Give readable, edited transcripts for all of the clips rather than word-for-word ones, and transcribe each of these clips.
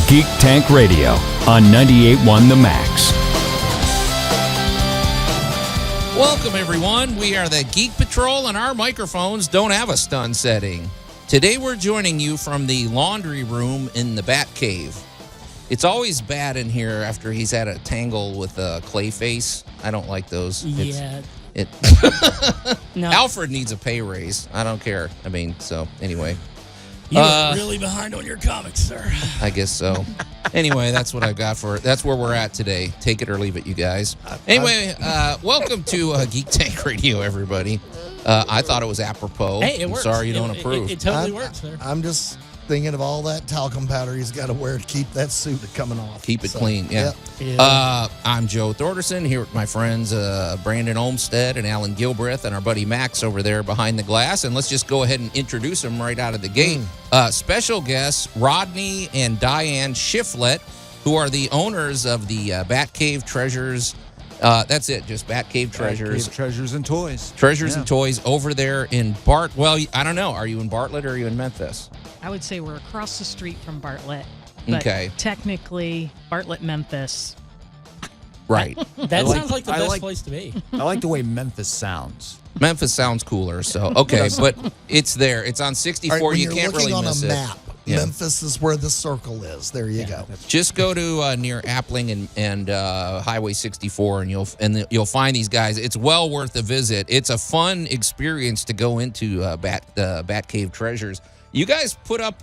Geek Tank Radio on 98.1 The Max. Welcome, everyone. We are the Geek Patrol, and our microphones don't have a stun setting. Today, we're joining you from the laundry room in the Bat Cave. It's always bad in here after he's had a tangle with Clayface. I don't like those. Yeah. No. Alfred needs a pay raise. I don't care. I mean, so anyway. You're really behind on your comics, sir. I guess so. Anyway, that's what I've got for it. That's where we're at today. Take it or leave it, you guys. Anyway, welcome to Geek Tank Radio, everybody. I thought it was apropos. Hey, it works. Sorry you don't approve. It totally works, sir. I'm just thinking of all that talcum powder he's got to wear to keep that suit coming off. Keep it clean, yeah. Yep. I'm Joe Thorderson here with my friends Brandon Olmstead and Alan Gilbreth and our buddy Max over there behind the glass. And let's just go ahead and introduce them right out of the gate. Special guests, Rodney and Diane Shiflett, who are the owners of the Batcave Treasures. That's it, just Batcave Treasures. Batcave Treasures and Toys. Treasures and Toys over there in Well, I don't know. Are you in Bartlett or are you in Memphis? I would say we're across the street from Bartlett. But Okay. technically, Bartlett, Memphis. Right. That sounds like the best place to be. I like the way Memphis sounds. Memphis sounds cooler, so okay, but it's there. It's on 64. All right, when you you're can't looking really on miss a it. map, Yeah. Memphis is where the circle is. There you go. Just go to near Appling and Highway 64, and you'll find these guys. It's well worth a visit. It's a fun experience to go into Batcave Treasures. You guys put up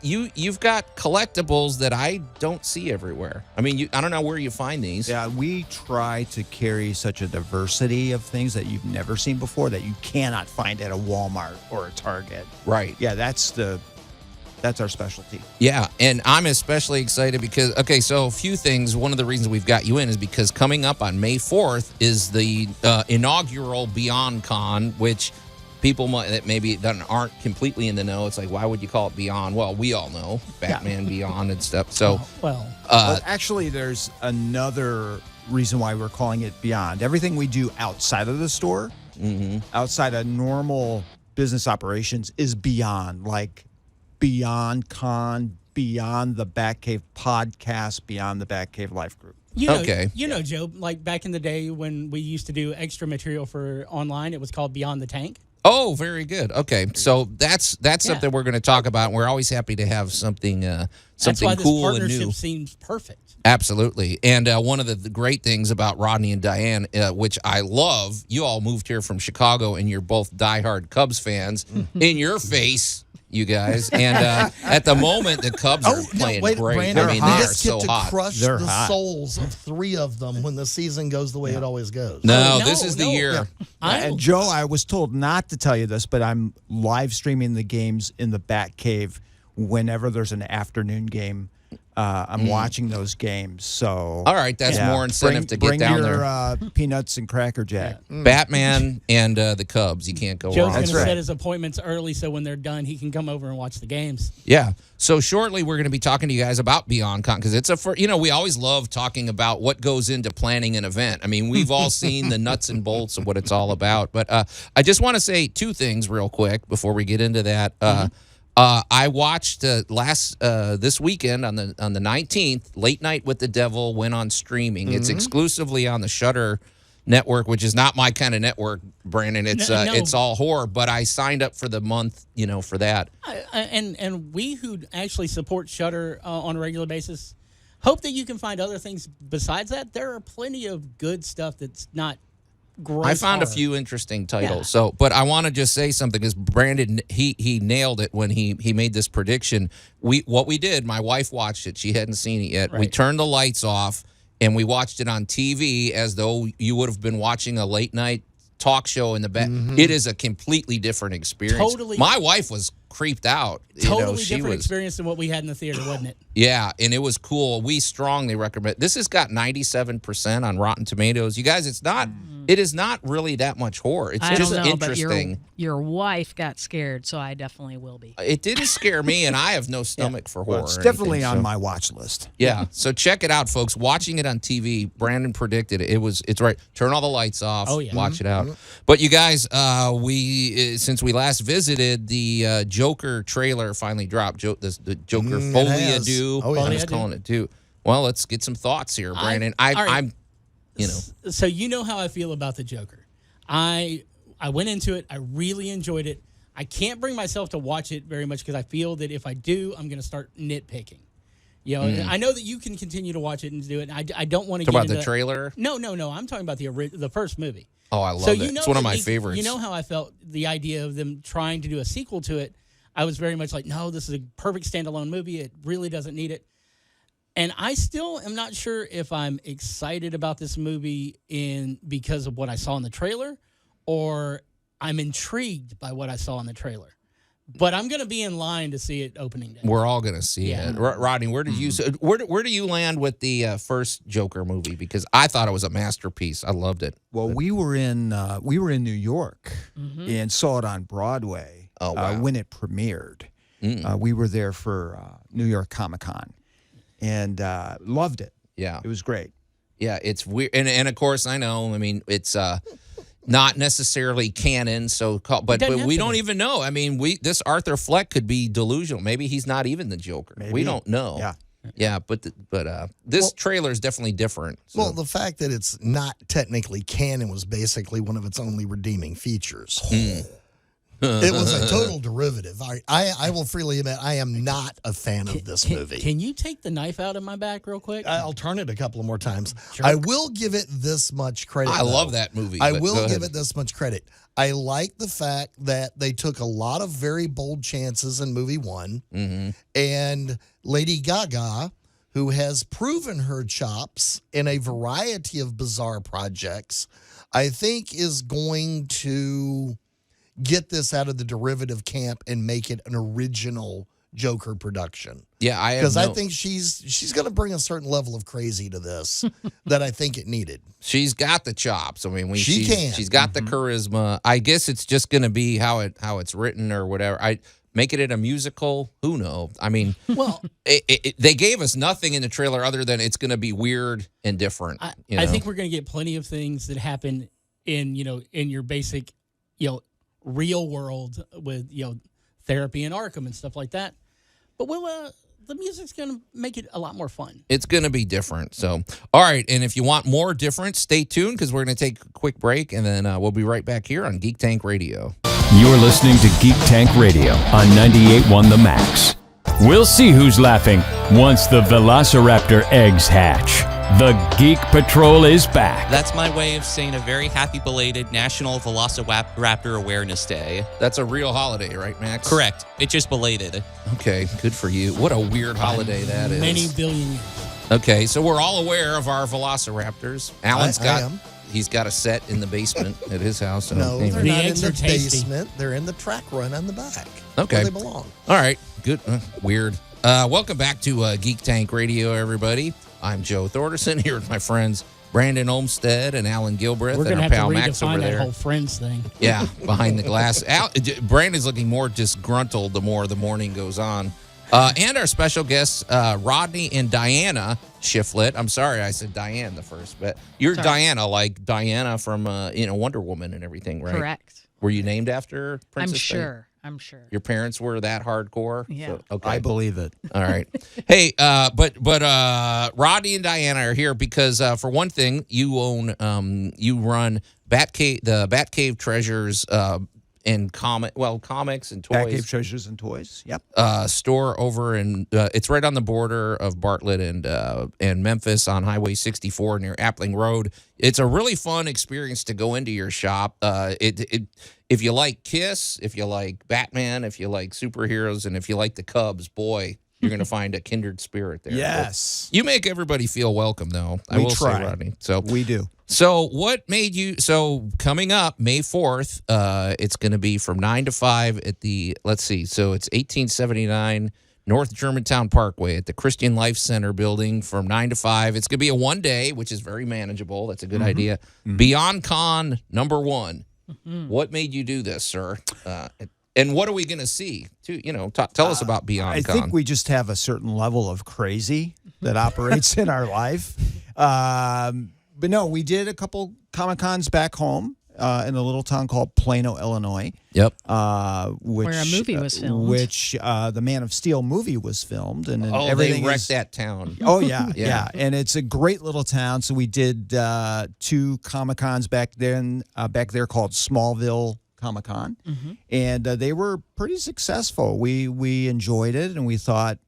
you've got collectibles that I don't see everywhere. I mean, I don't know where you find these. Yeah, we try to carry such a diversity of things that you've never seen before that you cannot find at a Walmart or a Target. Right. Yeah, that's our specialty. Yeah, and I'm especially excited because, okay, so a few things. One of the reasons we've got you in is because coming up on May 4th is the inaugural BeyondCon, which people that maybe aren't completely in the know. It's like, why would you call it Beyond? Well, we all know Batman Beyond and stuff. So, well, actually, there's another reason why we're calling it Beyond. Everything we do outside of the store, outside of normal business operations, is beyond, like BeyondCon, Beyond the Batcave podcast, Beyond the Batcave Life Group. You know, Joe, like back in the day when we used to do extra material for online, it was called Beyond the Tank. Oh, very good. Okay, so that's something we're going to talk about. And we're always happy to have something cool and new. That's why this partnership seems perfect. Absolutely. And one of the great things about Rodney and Diane, which I love, you all moved here from Chicago, and you're both diehard Cubs fans. In your face, you guys. And at the moment, the Cubs are playing great. Brandon, I mean, you they are just get so to hot. crush They're the hot. souls of three of them when the season goes the way it always goes. No, Oh, this is the year. And Joe, I was told not to tell you this, but I'm live streaming the games in the Bat Cave whenever there's an afternoon game. I'm watching those games. So All right, that's more incentive to get down there. Bring your peanuts and Cracker Jack. Batman and the Cubs. You can't go Joe's wrong. going to right. set his appointments early so when they're done, he can come over and watch the games. Yeah. So shortly, we're going to be talking to you guys about BeyondCon because it's we always love talking about what goes into planning an event. I mean, we've all seen the nuts and bolts of what it's all about. But I just want to say two things real quick before we get into that. I watched this weekend on the 19th, Late Night with the Devil went on streaming. It's exclusively on the Shudder network, which is not my kind of network, Brandon. It's No. it's all horror, but I signed up for the month, for that. And we who actually support Shudder on a regular basis hope that you can find other things besides that. There are plenty of good stuff that's not great. I found a few interesting titles. So, but I want to just say something because Brandon, he nailed it when he made this prediction. What we did, my wife watched it. She hadn't seen it yet. Right. We turned the lights off and we watched it on TV as though you would have been watching a late night talk show in the back. It is a completely different experience. Totally. My wife was creeped out. Totally she different was, experience than what we had in the theater, wasn't it? Yeah, and it was cool. We strongly recommend. This has got 97% on Rotten Tomatoes. You guys, it's not It is not really that much horror. It's I just don't know, interesting. but your wife got scared, so I definitely will be. It didn't scare me, and I have no stomach for horror. Well, it's or definitely anything, on so- my watch list. Yeah, so check it out, folks. Watching it on TV, Brandon predicted it. It's right. Turn all the lights off. Oh, yeah. Watch it out. But you guys, since we last visited, the Joker trailer finally dropped. The Joker Folie has. Ado. Oh, yeah. I was Folie à calling it too. Well, let's get some thoughts here, Brandon. all right. I'm, you know, So you know how I feel about the Joker. I went into it. I really enjoyed it. I can't bring myself to watch it very much because I feel that if I do, I'm going to start nitpicking. You know, I know that you can continue to watch it and do it. And I don't want to talk get about into the trailer. No. I'm talking about the first movie. Oh, I love So it. you know It's one of that my favorites. You know how I felt the idea of them trying to do a sequel to it. I was very much like, no, this is a perfect standalone movie. It really doesn't need it. And I still am not sure if I'm excited about this movie because of what I saw in the trailer, or I'm intrigued by what I saw in the trailer. But I'm going to be in line to see it opening day. We're all gonna see Yeah. it. Rodney, where did you where do you land with the first Joker movie? Because I thought it was a masterpiece. I loved it. Well, we were in New York and saw it on Broadway. Oh, wow. When it premiered. We were there for New York Comic Con and loved it. Yeah, It was great. yeah. It's weird, and of course I know. I mean, it's not necessarily canon, but doesn't have we to don't be. even know. I mean, this Arthur Fleck could be delusional. Maybe he's not even the Joker. We Maybe. don't know. Yeah. Yeah, but this trailer is definitely different. So. Well, the fact that it's not technically canon was basically one of its only redeeming features. It was a total derivative. I will freely admit I am not a fan of this movie. Can you take the knife out of my back real quick? I'll turn it a couple of more times. I will give it this much credit. I though. love that movie. I but will go give ahead. it this much credit. I like the fact that they took a lot of very bold chances in movie one. And Lady Gaga, who has proven her chops in a variety of bizarre projects, I think is going to get this out of the derivative camp and make it an original Joker production. Yeah, Because I think she's going to bring a certain level of crazy to this that I think it needed. she's got the chops. I mean, She can. She's got the charisma. I guess it's just going to be how it's written or whatever. Making it a musical, who knows? I mean, Well, they gave us nothing in the trailer other than it's going to be weird and different. I think we're going to get plenty of things that happen in your basic, real world with therapy and Arkham and stuff like that. But the music's going to make it a lot more fun. it's going to be different. So, all right. And if you want more different, stay tuned because we're going to take a quick break and then we'll be right back here on Geek Tank Radio. You're listening to Geek Tank Radio on 98.1 The Max. We'll see who's laughing once the Velociraptor eggs hatch. The Geek Patrol is back. That's my way of saying a very happy belated National Velociraptor Awareness Day. That's a real holiday, right, Max? Correct. It's just belated. Okay, good for you. What a weird holiday that is. Many billion years. Okay, so we're all aware of our Velociraptors. Alan's I am. He's got a set in the basement at his house. So No, anyway. they're The not in eggs the are tasty. basement. They're in the track run on the back. Okay. Where they belong. All right, good. Weird. Welcome back to Geek Tank Radio, everybody. I'm Joe Thorderson here with my friends Brandon Olmsted and Alan Gilbreth We're and going to our have to pal Max over redefine that there. whole friends thing. Yeah, behind the glass. Brandon's looking more disgruntled the more the morning goes on. And our special guests, Rodney and Diana Shiflett. I'm sorry I said Diane the first, but you're Sorry. Diana, like Diana from Wonder Woman and everything, right? Correct. Were you named after Princess I'm Diana? sure. I'm sure. Your parents were that hardcore? Yeah. So, okay. I believe it. All right. Hey, but Rodney and Diana are here because for one thing, you run Batcave, the Batcave Treasures and comics and toys. Batcave Treasures and Toys. Yep. Store over in it's right on the border of Bartlett and Memphis on Highway 64 near Appling Road. It's a really fun experience to go into your shop. If you like Kiss, if you like Batman, if you like superheroes, and if you like the Cubs, boy, you're going to find a kindred spirit there. Yes. You make everybody feel welcome, though. I We will try. say, Rodney. So We do. So what made you, so coming up May 4th, it's going to be from 9 to 5 at the, let's see, so it's 1879 North Germantown Parkway at the Christian Life Center building from 9 to 5. It's going to be a one-day, which is very manageable. That's a good idea. BeyondCon #1. What made you do this, sir? And what are we going to see? Tell us about BeyondCon. I think we just have a certain level of crazy that operates in our life. But no, we did a couple Comic-Cons back home in a little town called Plano, Illinois. Yep. Where a movie was filmed. Which the Man of Steel movie was filmed. And everything they wrecked that town. Oh, yeah. And it's a great little town. So we did 2 Comic-Cons back there called Smallville Comic-Con. And they were pretty successful. We enjoyed it, and we thought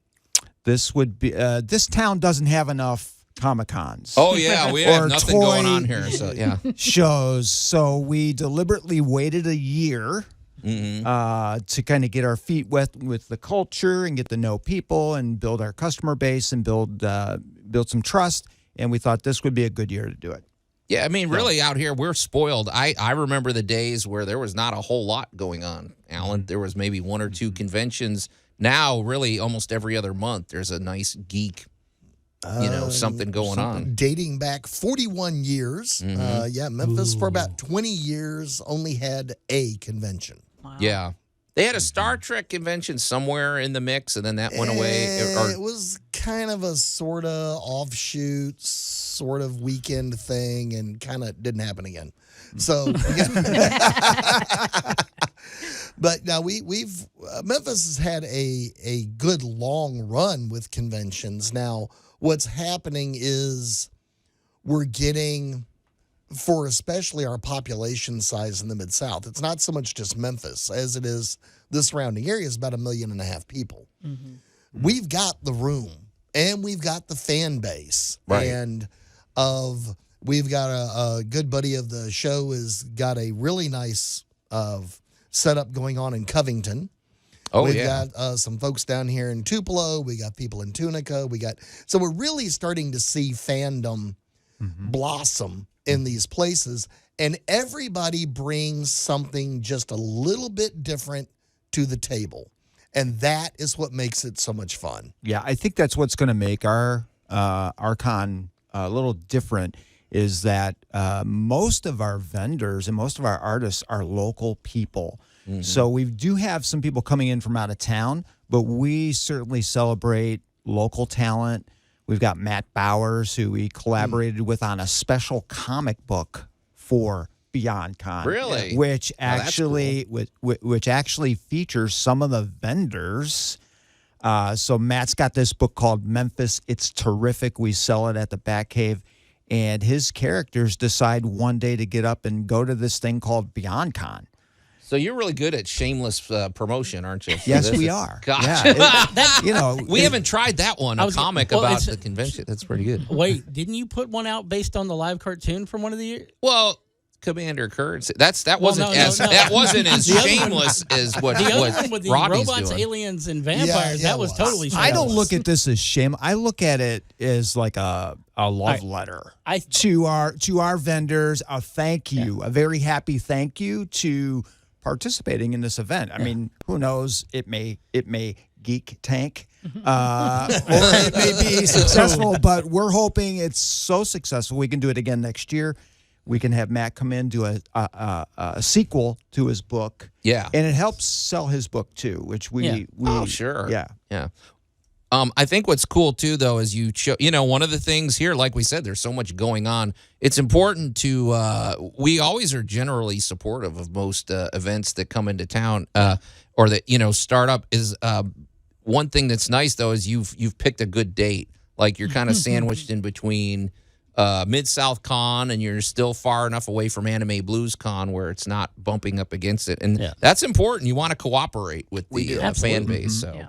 this would be this town doesn't have enough Comic-Cons. Oh, yeah, we have nothing going on here. So yeah, shows. So we deliberately waited a year to kind of get our feet wet with the culture and get to know people and build our customer base and build some trust. And we thought this would be a good year to do it. Yeah, I mean, really out here, we're spoiled. I remember the days where there was not a whole lot going on, Alan. There was maybe 1 or 2 conventions. Now, really, almost every other month, there's a nice geek, something going on. Dating back 41 years. Memphis for about 20 years only had a convention. Wow. Yeah. They had a Star Trek convention somewhere in the mix, and then that went away. It was kind of a sort of offshoot, sort of weekend thing, and kind of didn't happen again. So, but now we've Memphis has had a good long run with conventions. Now, what's happening is we're getting, for especially our population size in the Mid-South, it's not so much just Memphis as it is the surrounding area is about 1.5 million people. We've got the room and we've got the fan base. Right. And we've got a good buddy of the show has got a really nice setup going on in Covington. We've got some folks down here in Tupelo. We got people in Tunica. So we're really starting to see fandom blossom in these places, and everybody brings something just a little bit different to the table, and that is what makes it so much fun. Yeah, I think that's what's going to make our con a little different. Is that most of our vendors and most of our artists are local people. So we do have some people coming in from out of town, but we certainly celebrate local talent. We've got Matt Bowers, who we collaborated with on a special comic book for BeyondCon. Really? Which actually which actually features some of the vendors. So Matt's got this book called Memphis. It's terrific. We sell it at the Batcave. And his characters decide one day to get up and go to this thing called BeyondCon. So you're really good at shameless promotion, aren't you? Yes, we are. Gosh. Yeah, we haven't tried that one, a comic about the convention. That's pretty good. Wait, didn't you put one out based on the live cartoon from one of the years? Well, Commander Kurtz. That wasn't as shameless as what The other one with the Rodney's robots, doing. aliens, and vampires, that was totally shameless. I don't look at this as shame. I look at it as like a love letter to our vendors, a thank you, a very happy thank you to participating in this event. I mean, who knows? It may geek tank, or it may be successful. But we're hoping it's so successful we can do it again next year. We can have Matt come in, do a sequel to his book. Yeah, and it helps sell his book too, which we sure. Yeah. I think what's cool too, though, is you show. One of the things here, like we said, there's so much going on. It's important to. We always are generally supportive of most events that come into town, or that start up. Is one thing that's nice though is you've picked a good date. Like you're kind of sandwiched in between Mid-South Con, and you're still far enough away from Anime Blues Con where it's not bumping up against it. And that's important. You want to cooperate with the fan base. So,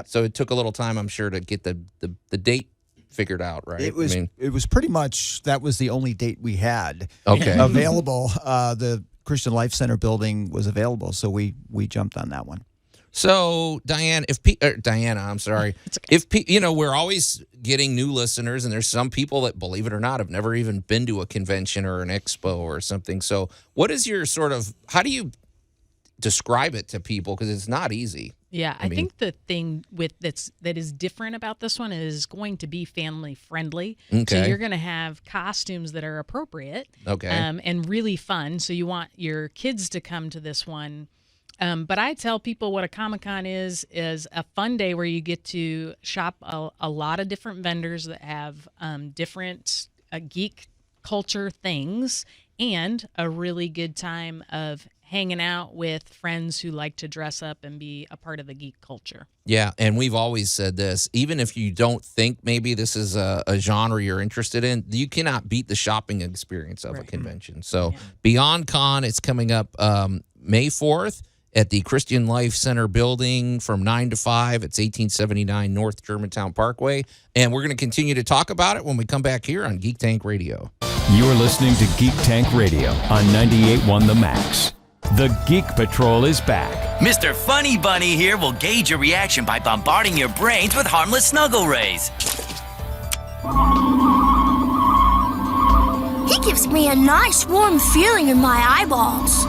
So it took a little time, I'm sure, to get the date figured out, right? It was pretty much, that was the only date we had available. The Christian Life Center building was available, so we jumped on that one. So, Diana, I'm sorry. If we're always getting new listeners, and there's some people that, believe it or not, have never even been to a convention or an expo or something. So, what is your how do you describe it to people? Because it's not easy. Yeah, I think the thing that is different about this one is going to be family friendly. Okay. So you're going to have costumes that are appropriate. Okay. And really fun. So you want your kids to come to this one. But I tell people what a Comic-Con is a fun day where you get to shop a lot of different vendors that have different geek culture things, and a really good time of hanging out with friends who like to dress up and be a part of the geek culture. Yeah, and we've always said this, even if you don't think maybe this is a genre you're interested in, you cannot beat the shopping experience of a convention. So BeyondCon, it's coming up May 4th at the Christian Life Center building from 9 to 5. It's 1879 North Germantown Parkway. And we're going to continue to talk about it when we come back here on Geek Tank Radio. You're listening to Geek Tank Radio on 98.1 The Max. The Geek Patrol is back. Mr. Funny Bunny here will gauge your reaction by bombarding your brains with harmless snuggle rays. He gives me a nice warm feeling in my eyeballs.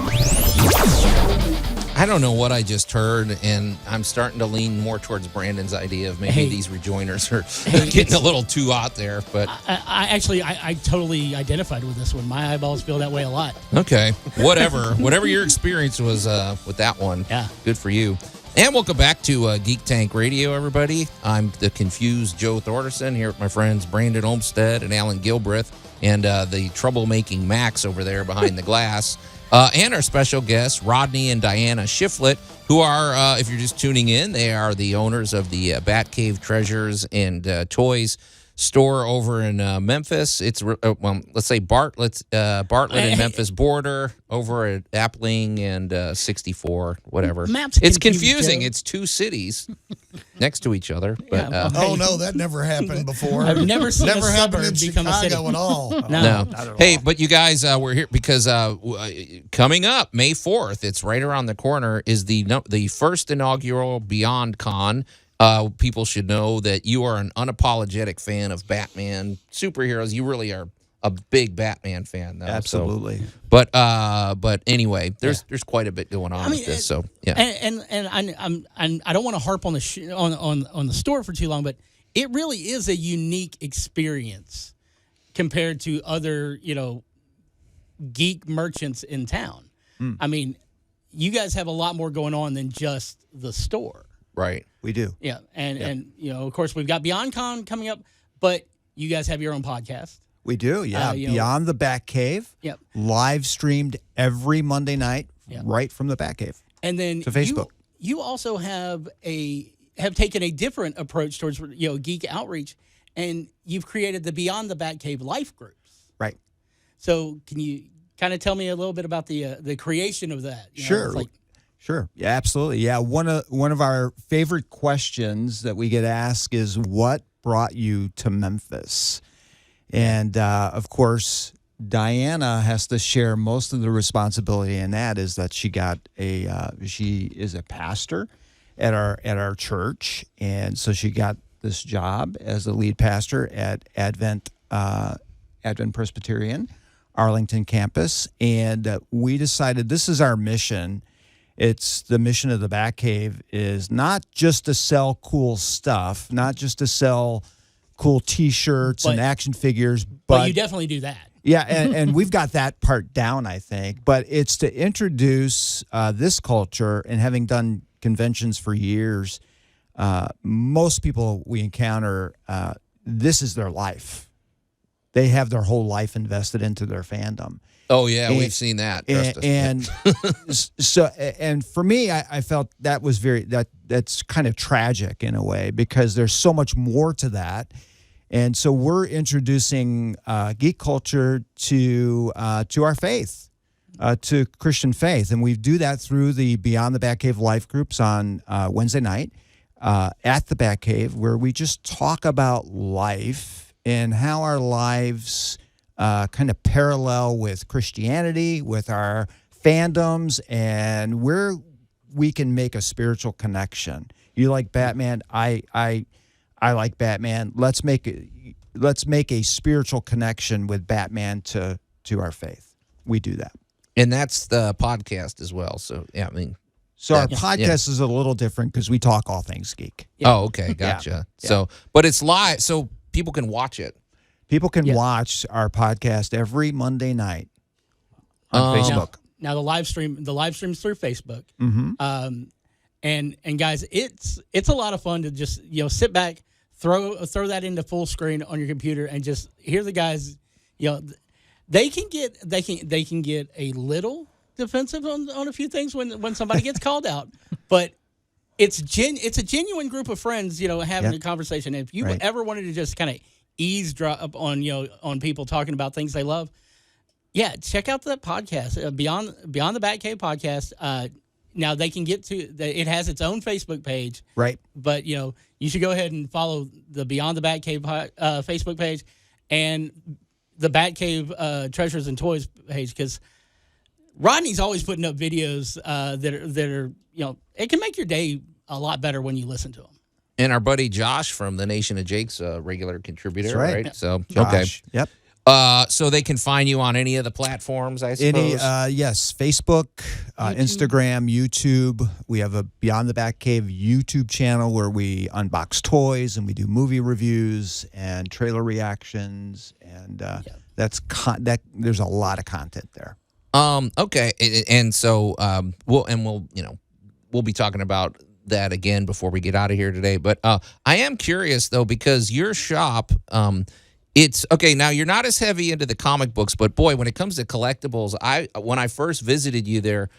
I don't know what I just heard, and I'm starting to lean more towards Brandon's idea of maybe these rejoiners are getting a little too hot there. But I totally identified with this one. My eyeballs feel that way a lot. okay, whatever your experience was with that one, good for you. And welcome back to Geek Tank Radio, everybody. I'm the confused Joe Thorderson here with my friends Brandon Olmstead and Alan Gilbreth, and the troublemaking Max over there behind the glass. And our special guests, Rodney and Diana Shiflett, who are, if you're just tuning in, they are the owners of the Batcave Treasures and Toys store over in Memphis. It's, let's say Bartlett and Memphis border over at Appling and 64, whatever. It's confusing. It's two cities next to each other. But oh, no, that never happened before. I've never seen never a happened suburb in become a city. Chicago at all. No. Not at all. Hey, but you guys, we're here because coming up May 4th, it's right around the corner, is the first inaugural BeyondCon. People should know that you are an unapologetic fan of Batman superheroes. You really are a big Batman fan, though. Absolutely. So, but anyway, there's quite a bit going on with this. So yeah, and I don't want to harp on the on the store for too long, but it really is a unique experience compared to other geek merchants in town. I mean, you guys have a lot more going on than just the store. right. We do. Yeah, and of course, we've got BeyondCon coming up, but you guys have your own podcast. We do, yeah. Beyond the Batcave. Yep. Live streamed every Monday night right from the Batcave. And then to Facebook. You also have taken a different approach towards geek outreach, and you've created the Beyond the Batcave life groups. Right. So can you kind of tell me a little bit about the creation of that? Sure. Sure. Yeah, absolutely. Yeah, one of our favorite questions that we get asked is, what brought you to Memphis? And of course, Diana has to share most of the responsibility in that. Is that she is a pastor at our church, and so she got this job as the lead pastor at Advent Presbyterian Arlington campus, and we decided this is our mission. It's the mission of the Batcave is not just to sell cool stuff, not just to sell cool T-shirts and action figures, but you definitely do that. Yeah, and we've got that part down, I think. But it's to introduce this culture, and having done conventions for years, most people we encounter, this is their life. They have their whole life invested into their fandom. Oh yeah, we've seen that. And for me, I felt that was that's kind of tragic in a way, because there's so much more to that. And so we're introducing geek culture to our faith, to Christian faith, and we do that through the Beyond the Batcave life groups on Wednesday night at the Batcave, where we just talk about life and how our lives kind of parallel with Christianity, with our fandoms, and where we can make a spiritual connection. You like Batman, I like Batman. Let's make a spiritual connection with Batman to our faith. We do that. And that's the podcast as well. So yeah, I mean, So our That's- podcast is a little different because we talk all things geek. Oh, okay, gotcha. So, but it's live, so people can watch it. People can watch our podcast every Monday night on Facebook. Now the live stream's through Facebook. And guys, it's a lot of fun to just sit back, throw that into full screen on your computer, and just hear the guys. They can get a little defensive on a few things when somebody gets called out, but it's a genuine group of friends, having a conversation. And if you ever wanted to just kind of eavesdrop on people talking about things they love, check out that podcast, Beyond the Batcave podcast. Now they can get to it has its own Facebook page, right? But you should go ahead and follow the Beyond the Batcave Facebook page and the Batcave Treasures and Toys page, because Rodney's always putting up videos that are it can make your day a lot better when you listen to them. And our buddy Josh from the Nation of Jake's a regular contributor, That's right. right? So Josh. Yep. So they can find you on any of the platforms, I suppose. Yes, Facebook, Instagram, YouTube. We have a Beyond the Batcave YouTube channel where we unbox toys and we do movie reviews and trailer reactions, and there's a lot of content there. Okay, and so we'll be talking about that again before we get out of here today. But I am curious though, because your shop, it's okay. Now you're not as heavy into the comic books, but boy, when it comes to collectibles, when I first visited you there,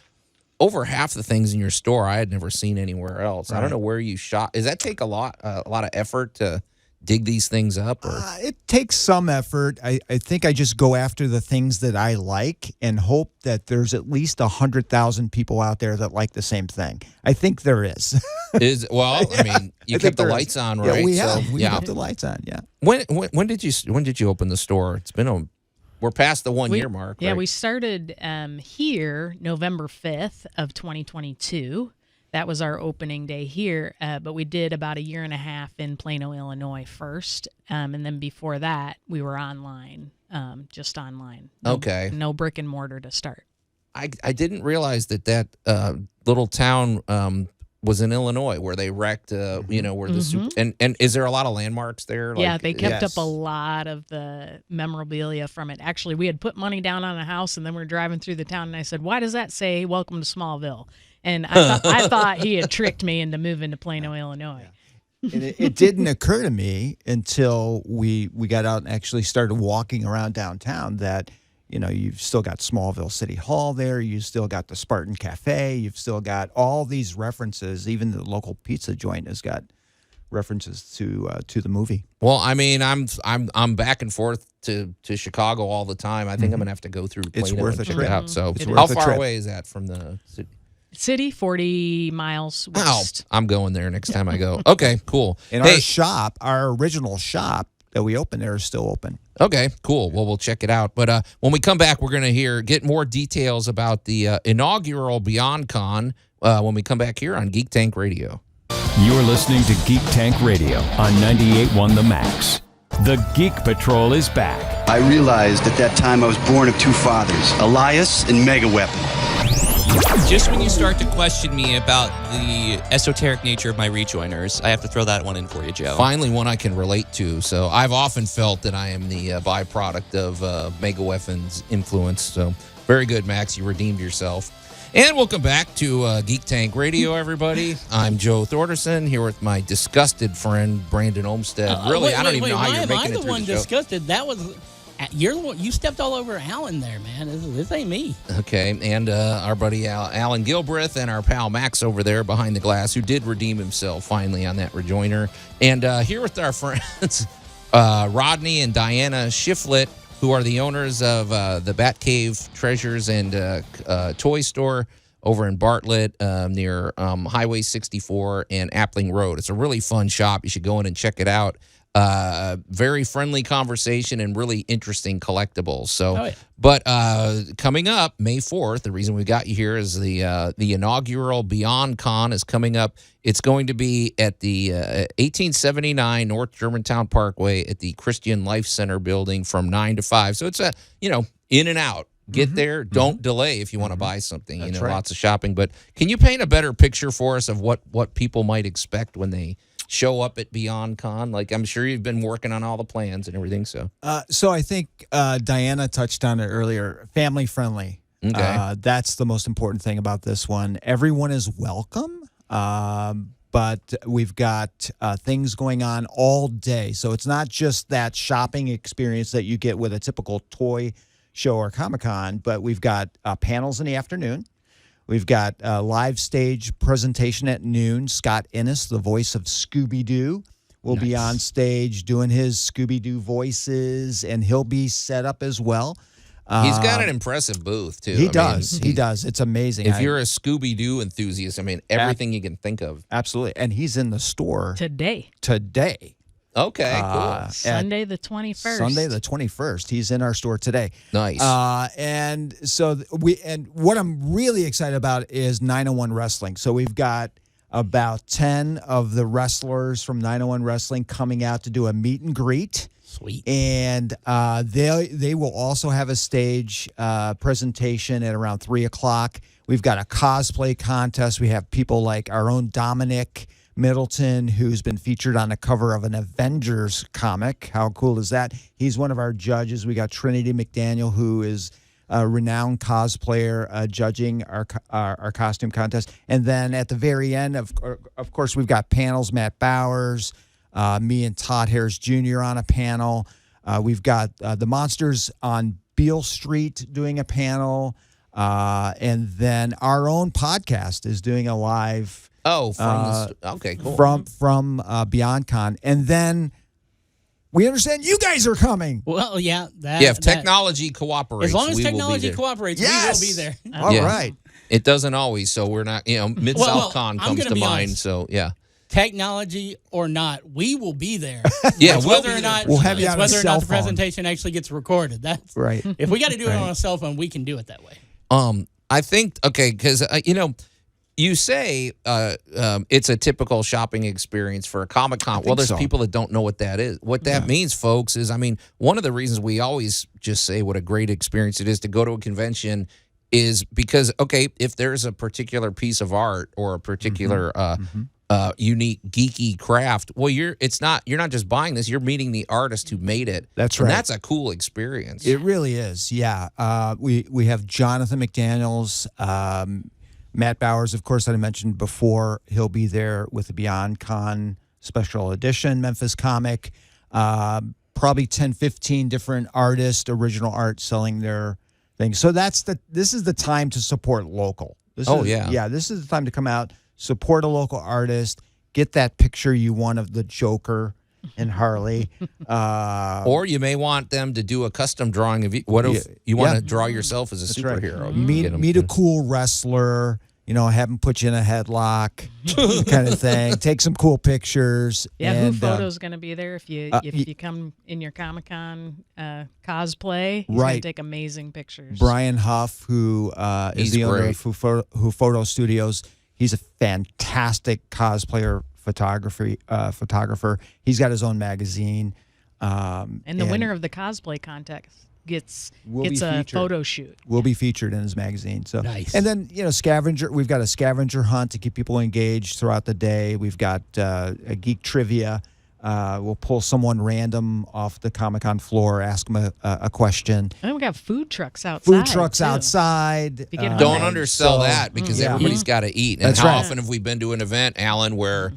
over half the things in your store I had never seen anywhere else. Right. I don't know where you shop. Does that take a lot of effort to dig these things up? Or? It takes some effort. I think I just go after the things that I like and hope that there's at least 100,000 people out there that like the same thing. I think there is. I mean, you kept the lights on, right? Yeah, we have. We kept the lights on. Yeah. When did you open the store? It's been we're past the 1 year mark. Yeah, right? we started here November 5th of 2022. That was our opening day here, but we did about a year and a half in Plano, Illinois first, and then before that, we were online, just online. No brick and mortar to start. I didn't realize that little town was in Illinois where they wrecked, where the super, and is there a lot of landmarks there? Yeah, they kept up a lot of the memorabilia from it. Actually, we had put money down on a house, and then we were driving through the town, and I said, "Why does that say Welcome to Smallville?" And I thought he had tricked me into moving to Plano, Illinois. And it didn't occur to me until we got out and actually started walking around downtown that, you've still got Smallville City Hall there. You've still got the Spartan Cafe. You've still got all these references. Even the local pizza joint has got references to the movie. Well, I mean, I'm back and forth to Chicago all the time. I think I'm gonna have to go through Plano. It's worth and a check trip. it out. So, It's how worth a far trip. away is that from the city? 40 miles west. I'm going there next time I go. Okay, cool. And our original shop that we opened there is still open. Okay, cool. Well, we'll check it out. But when we come back, we're going to get more details about the inaugural BeyondCon when we come back here on Geek Tank Radio. You're listening to Geek Tank Radio on 98.1 The Max. The Geek Patrol is back. I realized at that time I was born of two fathers, Elias and Mega Weapon. Just when you start to question me about the esoteric nature of my rejoiners, I have to throw that one in for you, Joe. Finally, one I can relate to. So I've often felt that I am the byproduct of Mega Weapon's influence. So very good, Max. You redeemed yourself. And welcome back to Geek Tank Radio, everybody. I'm Joe Thorderson here with my disgusted friend, Brandon Olmsted. I don't even know how you're making it through the show. Why am I the one disgusted? That was... You're the one. You stepped all over Alan there, man. This ain't me. Okay, and our buddy Alan Gilbreth and our pal Max over there behind the glass, who did redeem himself finally on that rejoiner. And here with our friends Rodney and Diana Shiflett, who are the owners of the Batcave Treasures and Toy Store over in Bartlett near Highway 64 and Appling Road. It's a really fun shop. You should go in and check it out. Very friendly conversation and really interesting collectibles. So, But coming up May 4th, the reason we got you here is the inaugural BeyondCon is coming up. It's going to be at the 1879 North Germantown Parkway at the Christian Life Center building from 9 to 5. So it's in and out. get there. Don't delay if you want to buy something. That's right. right. Lots of shopping. But can you paint a better picture for us of what people might expect when they show up at BeyondCon? Like, I'm sure you've been working on all the plans and everything. So I think Diana touched on it earlier. Family friendly. Okay. That's the most important thing about this one. Everyone is welcome. But we've got things going on all day. So it's not just that shopping experience that you get with a typical toy show or Comic-Con, but we've got panels in the afternoon. We've got a live stage presentation at noon. Scott Innes, the voice of Scooby-Doo, will be on stage doing his Scooby-Doo voices, and he'll be set up as well. He's got an impressive booth, too. He does. It's amazing. If you're a Scooby-Doo enthusiast, I mean, everything you can think of. Absolutely. And he's in the store Today. Okay, cool. Sunday the 21st. Sunday the 21st. He's in our store today. Nice. And so what I'm really excited about is 901 Wrestling. So we've got about 10 of the wrestlers from 901 Wrestling coming out to do a meet and greet. Sweet. And they will also have a stage presentation at around 3 o'clock. We've got a cosplay contest. We have people like our own Dominic Middleton, who's been featured on the cover of an Avengers comic. How cool is that? He's one of our judges. We got Trinity McDaniel, who is a renowned cosplayer, judging our costume contest. And then at the very end, of course, we've got panels. Matt Bowers, me and Todd Harris Jr. on a panel. We've got the Monsters on Beale Street doing a panel. And then our own podcast is doing a live. Oh, okay, cool. From BeyondCon. And then we understand you guys are coming. Well, yeah. If technology cooperates, as long as we technology will be there. cooperates, Yes! we will be there. All right. It doesn't always, so we're not, Mid-South Con comes to mind, honest. so yeah. Technology or not, we will be there. Yeah, it's we'll whether be or there. not We'll have you it's on a whether or cell not the phone. presentation actually gets recorded. That's Right. If we got to do it on a cell phone, we can do it that way. I think, because, you say it's a typical shopping experience for a Comic-Con. Well, there's people that don't know what that is. What that means, folks, is, one of the reasons we always just say what a great experience it is to go to a convention is because, if there's a particular piece of art or a particular unique geeky craft, well, you're not just buying this, you're meeting the artist who made it. That's and right. That's a cool experience. It really is, yeah. We have Jonathan McDaniels, Matt Bowers, of course, that I mentioned before. He'll be there with the BeyondCon special edition Memphis comic. Probably 10, 15 different artists, original art, selling their things. So this is the time to support local. This is the time to come out, support a local artist, get that picture you want of the Joker and Harley. Or you may want them to do a custom drawing of you. What if you want to draw yourself as a superhero? Right. Meet a cool wrestler, have them put you in a headlock, kind of thing. Take some cool pictures. Yeah, and, Who Photo's going to be there if you come in your Comic-Con cosplay. He's going to take amazing pictures. Brian Huff, who is the owner great. of Who Photo Studios, he's a fantastic cosplayer photographer. He's got his own magazine. And the winner of the cosplay contest gets a photo shoot. Will be featured in his magazine. So nice. And then scavenger. We've got a scavenger hunt to keep people engaged throughout the day. We've got a geek trivia. We'll pull someone random off the Comic-Con floor, ask them a question. And we got food trucks outside. Outside. Don't undersell that because everybody's got to eat. And That's how right. often have we been to an event, Alan, where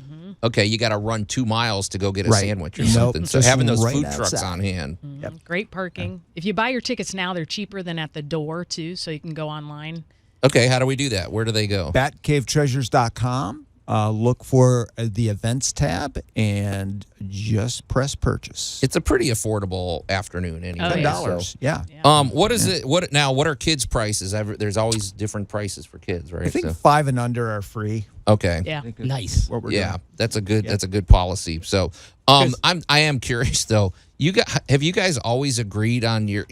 you got to run 2 miles to go get a sandwich or something? So just having those right food outside. trucks on hand. Great parking. If you buy your tickets now, they're cheaper than at the door too, so you can go online. Okay, how do we do that? Where do they go? BatcaveTreasures.com. Look for the events tab and just press purchase. It's a pretty affordable afternoon anyway. $10. Yeah. What is it? What are kids' prices? There's always different prices for kids, right? I think 5 and under are free. Okay. Yeah. Nice. What we're doing. That's a good policy. So, I am curious though. Have you guys always agreed on your,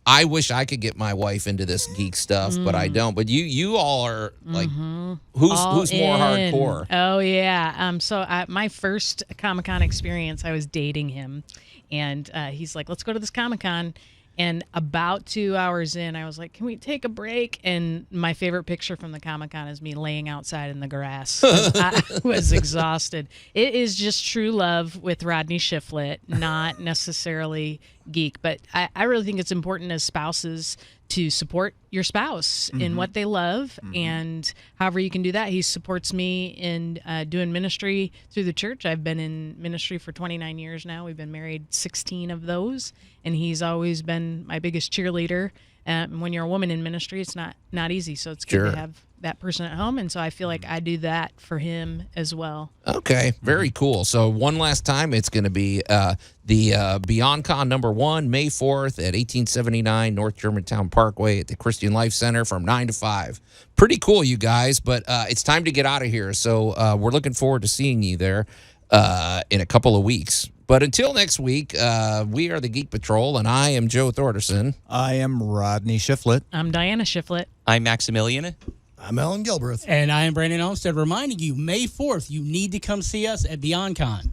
I wish I could get my wife into this geek stuff, but I don't. But you all are like, who's more hardcore? Oh yeah. So my first Comic-Con experience, I was dating him, and he's like, "Let's go to this Comic-Con." And about 2 hours in, I was like, can we take a break? And my favorite picture from the Comic-Con is me laying outside in the grass. 'Cause I was exhausted. It is just true love with Rodney Shiflett, not necessarily Geek. But I really think it's important as spouses to support your spouse in what they love, and however you can do that. He supports me in doing ministry through the church. I've been in ministry for 29 years now. We've been married 16 of those, and he's always been my biggest cheerleader. And when you're a woman in ministry, it's not easy, so it's good to have that person at home, and so I feel like I do that for him as well. Okay, very cool. So one last time, it's going to be the BeyondCon #1, May 4th at 1879 North Germantown Parkway at the Christian Life Center from 9 to 5. Pretty cool, you guys, but it's time to get out of here. So we're looking forward to seeing you there in a couple of weeks. But until next week, we are the Geek Patrol, and I am Joe Thorderson. I am Rodney Shiflett. I'm Diana Shiflett. I'm Maximilian. I'm Ellen Gilbreth. And I am Brandon Olmsted, reminding you, May 4th, you need to come see us at BeyondCon.